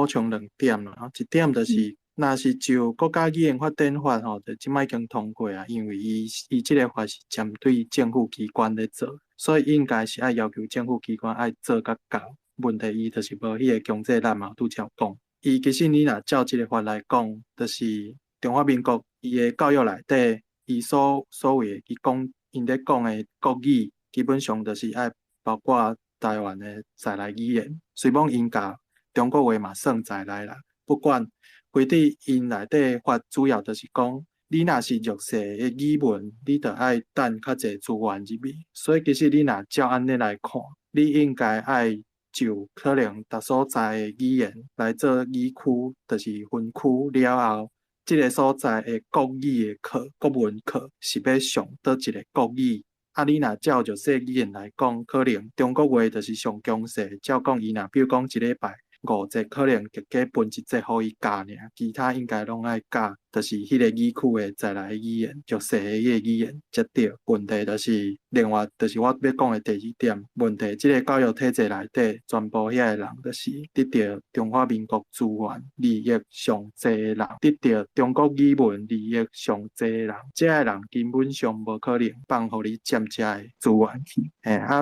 充2点啦，一点就是。若是就国家语言发展法吼，就即摆已经通过啊，因为伊即个法是针对政府机关咧做，所以应该是爱要求政府机关爱做甲到。问题伊就是无迄个强制力嘛，拄则讲。伊其实你若照即个法来讲，就是中华民国伊的教育内底，伊所谓伊讲因咧讲的国语，基本上就是爱包括台湾的在来语言，虽讲因甲中国话嘛算在来啦，不管。规定因内底法主要就是讲，你若是弱势的语文，你着爱等较侪资源入去。所以其实你若照安尼来看，你应该爱就可能逐所在的语言来做语区，就是分区了后，即个所在的国语的课、国文课是要上倒一个国语。你若照弱势语言来讲，可能中国话就是上强势。照讲伊若比如讲一礼拜。5节可能就加分1节互伊教尔，其他应该拢爱教，就是迄个语区的在来语言，弱势的迄个语言才对。问题就是另外，就是我要讲的第2点，问题即个教育体制内底，全部遐个人，就是得到中华民国资源利益上济的人，得到中国语文利益上济的人，这个人根本上无可能放互你占这的资源去。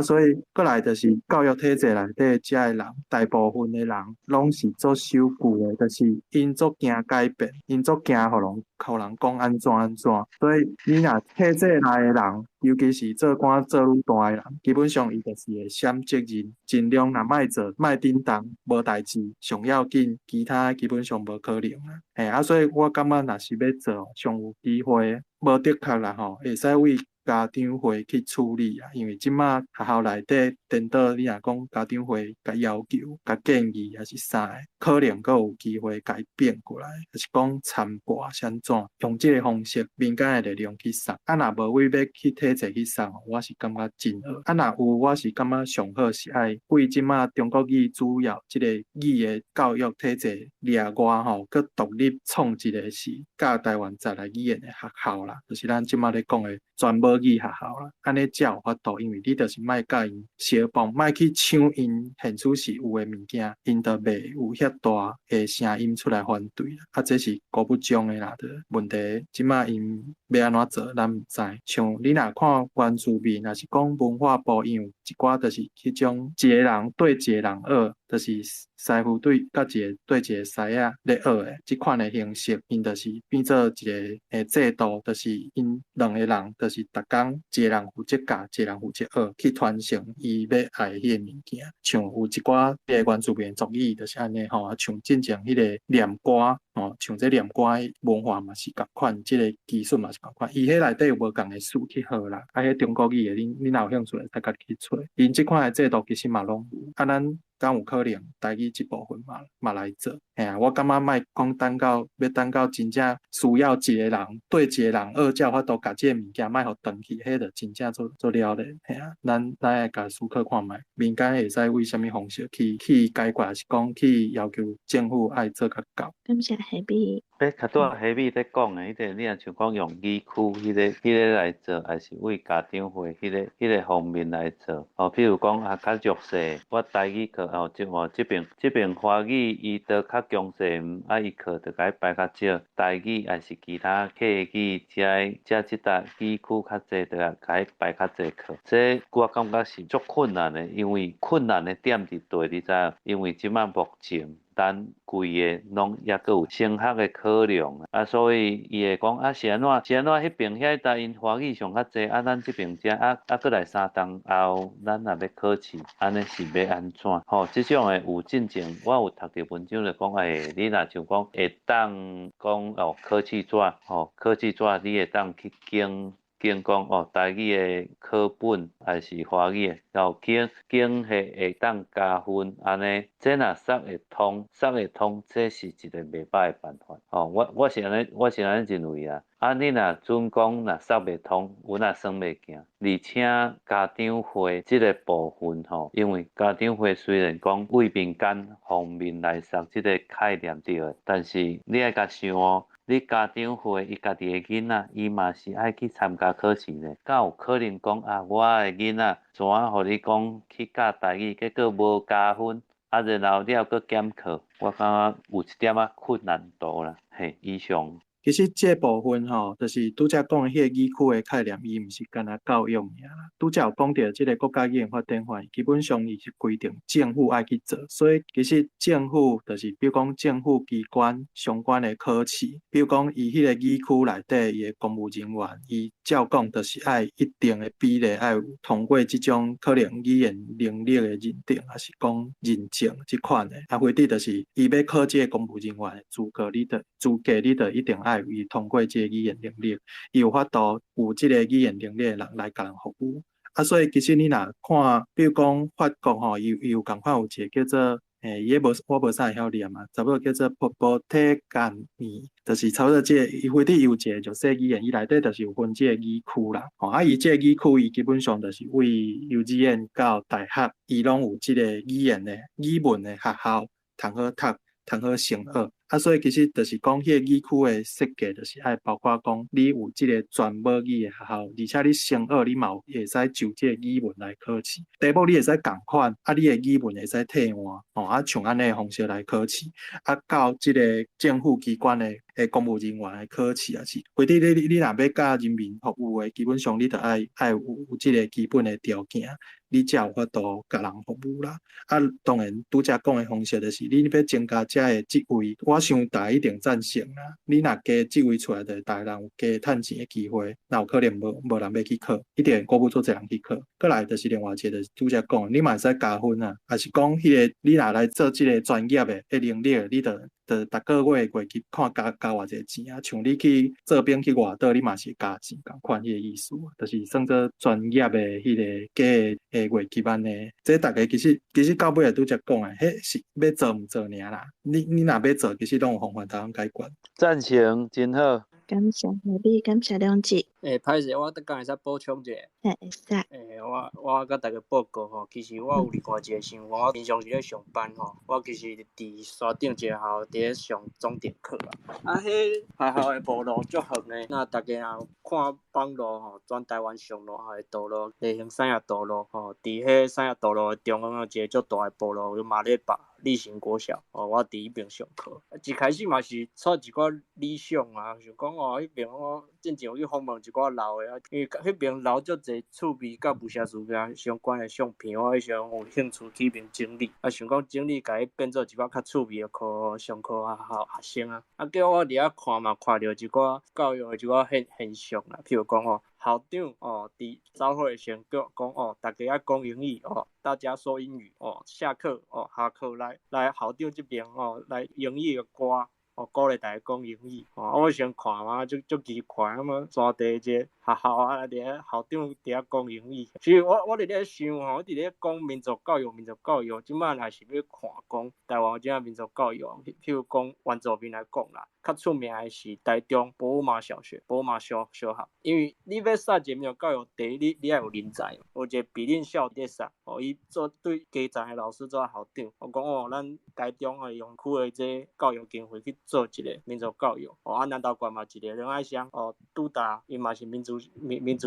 所以过来就是教育体制内底这个人，大部分的人。拢是做守旧的，就是因足惊改变，因足惊互人讲安怎，所以你若体制内的人，尤其是做官做愈大的人，基本上伊就是会闪责任，尽量若莫做，莫叮当，无代志，上要紧，其他基本上无可能啊。所以我感觉若是要做，上有机会，无的确啦吼，会使为家长会去处理啊，因为即马学校内底颠倒，你若讲家长会甲要求、甲建议，还是啥的，可能阁有机会改变过来，就是讲参拨是安怎用即个方式，民间的力量去杀。若无为要去体制去杀，我是感觉真好。若有，我是感觉上好是爱为即马中国语主要即个语的教育体制掠外吼，佮独立创一个是教台湾在来语言的学校啦，就是咱即马咧讲的全母语学校啦，安尼才有法度，因为你就是莫甲因相帮，莫去抢因现处是有的物件，因就袂有遐大的声音出来反对啦。这是国不将的啦，问题即马因要安怎做，咱毋知。像你若看原住民，若是讲文化部，因有一寡就是迄种一个人对一个人学，就是师傅对一个师仔咧学的即款的形式，因就是变做一个制度，就是因两个人就是逐工一个人负责教，一个人负责学，去传承伊要爱迄个物件。像有一寡个原住民族语就是安尼吼，像进前迄个念歌吼，像这念歌文化嘛是共款，即个技术嘛是共款。伊迄内底有无共的书去学啦，迄中国语的，恁若有兴趣，会使家己去找。因即款的制度其实嘛拢有，咱敢有可能台语即部分嘛来做？嘿啊，我感觉莫讲等到真正需要一个人对一个人学才有法度甲即个物件莫互断去，迄就真正做了咧。嘿啊，咱会甲思考看觅，民间会使为虾米方式去解决，是讲去要求政府爱做较够。感谢下笔。较多下笔在讲的，迄个你若像讲用语区迄个来做，还是为家长会迄个方面来做。譬如讲较弱势，我台语课即边华语伊都较强势，伊课就甲伊排较少。台语还是其他客语，遮即搭语区较济，就甲伊排较济课。这我感觉是足困难的，因为困难的点伫倒，你知影？因为即摆目前。咱规个拢抑阁有升学的考量所以伊会讲是安怎？迄边遐搭因华语上较济咱即边遮阁来3档后，咱若要考试，安尼是要安怎？即种的有进前，我有读着文章就讲你若像讲会当讲考试纸考试纸你会当去经讲台语的课本还是华语的，然后经会当加分，安尼这若说会通，这是一个袂歹的办法。我是安尼认为啊。你若准讲若说袂通，阮若算袂行。而且家长会即个部分因为家长会虽然讲为民间方面来说即个概念对的，但是你爱甲想你家长会伊家己的囡仔，伊嘛是爱去参加考试呢。敢有可能讲我的囡仔怎互你讲去教台语，结果无加分，然后你还阁检考，我感觉有一点困难度啦。以上。其实这部分就是拄则讲的迄个语区的概念，伊毋是干那教育尔啦。拄则有讲到即个国家语言发展法，基本上伊是规定政府爱去做，所以其实政府就是比如讲政府机关相关的考试，比如讲伊迄个语区内底伊的公务人员，伊照讲就是爱一定的比例爱有通过即种可能语言能力的认定，还是讲认证即款的。或者就是伊要考即个公务人员的资格，你就一定爱有伊通过即个语言能力，伊有法度有即个语言能力的人来甲人服务。所以其实你若看，比如讲法国伊有共款有一个叫做伊个我无啥会晓念啊，差不多叫做波特干尼，就是差不多即个伊或者有一个就说语言，伊内底就是有分即个语区啦。伊即个语区伊基本上就是为幼稚园到大学，伊拢有即个语文的学校，通好读，通好升学。所以其实就是讲，迄个语区的设计，就是爱包括讲，你有即个全母语的学校，而且你升学，你嘛会使就即个语文来考试。第一步你会使共款，你的语文会使替换，像安尼的方式来考试。到即个政府机关的公务人员的考试也是，或者你若要甲人民服务的，基本上你就爱有即个基本的条件，你才有法度甲人服务啦。当然拄则讲的方式，就是你要增加遮的职位，我想大家一定赞成啦。你若加职位出来，就大家人有加趁钱的机会，哪有可能无人要去考？一定国母做侪人去考。过来就是另外一个，就是拄则讲，你嘛会使加分啊，还是讲迄个你若来做即个专业的能力，你就逐个月过去看加偌济钱啊。像你去做兵去外岛，你嘛是加钱，共款迄个意思，就是算做专业的迄个加的月级安尼。这大家其实到尾也拄则讲诶，迄是要做毋做尔啦。你若要做，其实拢有方法通解决。赞成，真好。感谢下笔，感谢两集。歹势，我刚会使补充一下。会使。我甲大家报告其实我有另外一个想法，我平常时咧上班我其实伫山顶一个学校伫咧上总电课迄学校的部路足远的。那大家若看网路全台湾上落下的道路，例行产业道路伫迄产业道路的中央有一个足大的部路，就马列坝。立行国小我伫迄边上课，一开始嘛是带一寡理想啊，想讲迄边进前有去访问一寡老的啊，因为迄边老足侪趣味甲武侠书啊相关的相片，我迄时候有兴趣去迄边整理，想讲整理甲伊变做一寡较趣味的课上课学生啊，叫我伫遐看嘛，看到一寡教育的一寡现象啦，譬如讲校长伫早会先叫讲大家要讲英语大家说英语下课下课来校长这边来英语的歌鼓励大家讲英语我先看嘛，足奇怪，抓地一个学校啊，伫咧校长伫遐讲英语。其实我伫咧想我伫咧讲民族教育，即摆若是要看讲台湾即个民族教育，譬如讲原住民来讲啦，较出名的是台中宝马小学、宝马小学，因为你要使一个民族教育，第一你要有人才，有一个比例校在使伊做对基层的老师做校长，我讲咱台中的用区的这教育经费去做一个民族教育南投县嘛一个仁爱乡拄大伊嘛是民族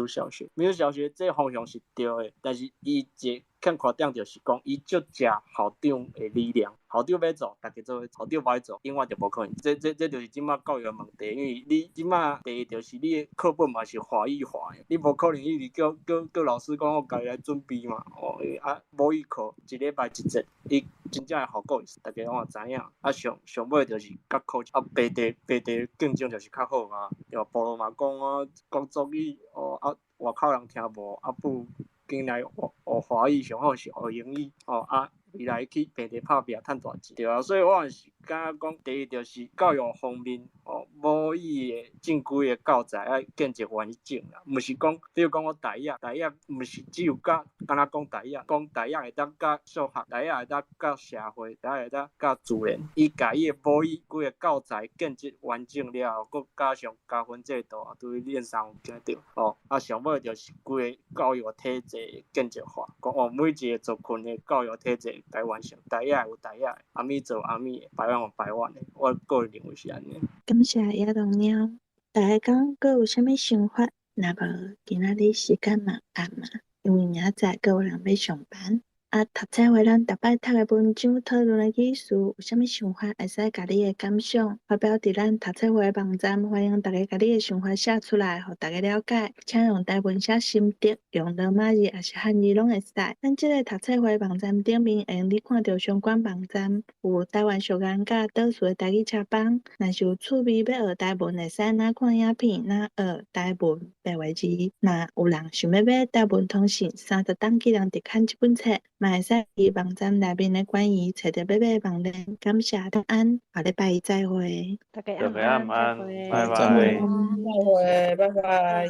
小学，民族小学这方向是对的，但是伊一欠缺点就是讲伊足食校长的力量，校长要做，大家做；校长歹做，永远就无可能。这就是即摆教育的问题，因为你即摆第一就是你的课本嘛是华语化的，你无可能一直叫老师讲我家己来准备嘛母语课一礼拜一节，伊真正的效果大家拢知影。上尾就是甲考白题竞争就是较好嘛，部落嘛讲族语外口人听无不如进来学华语，上好是学英语未来去平地拍拼赚大钱，对啊，所以我也是感觉讲，第一就是教育方面母语的正规的教材要建设完整啦，毋是讲，比如讲我台语毋是只有敢若讲台语会当甲数学，台语会当甲社会，台语会当甲自然，伊家己的母语规个教材建设完整了后，佮加上加分制度对练三有听到上尾就是规个教育体制建设化，讲每一个族群的教育体制。台湾上台语有台语的，阿咪做阿咪的，台湾有台湾的，我个人认为是安尼。感谢叶龙鸟，大家讲佫有啥物想法？若无今仔日时间嘛暗嘛，因为明仔载佫有人要上班。读册会咱逐摆读的文章、讨论的意思，有啥物想法？会使甲你的感想发表伫咱读册会网站，欢迎大家甲你的想法写出来，互大家了解。请用台文写心得，用罗马字也是汉语拢会使。咱即个读册会网站顶面会用你看到相关网站，有台湾俗言甲倒数的台语册榜。若是有趣味要学台文，会使哪看影片，哪学台文白话字。若有人想要买台文通信30档技能直看这本册。嘛会使伫网站内面的关于找到要买网链，感谢大安，下礼拜一再会。大家晚安，拜拜。再会，拜拜。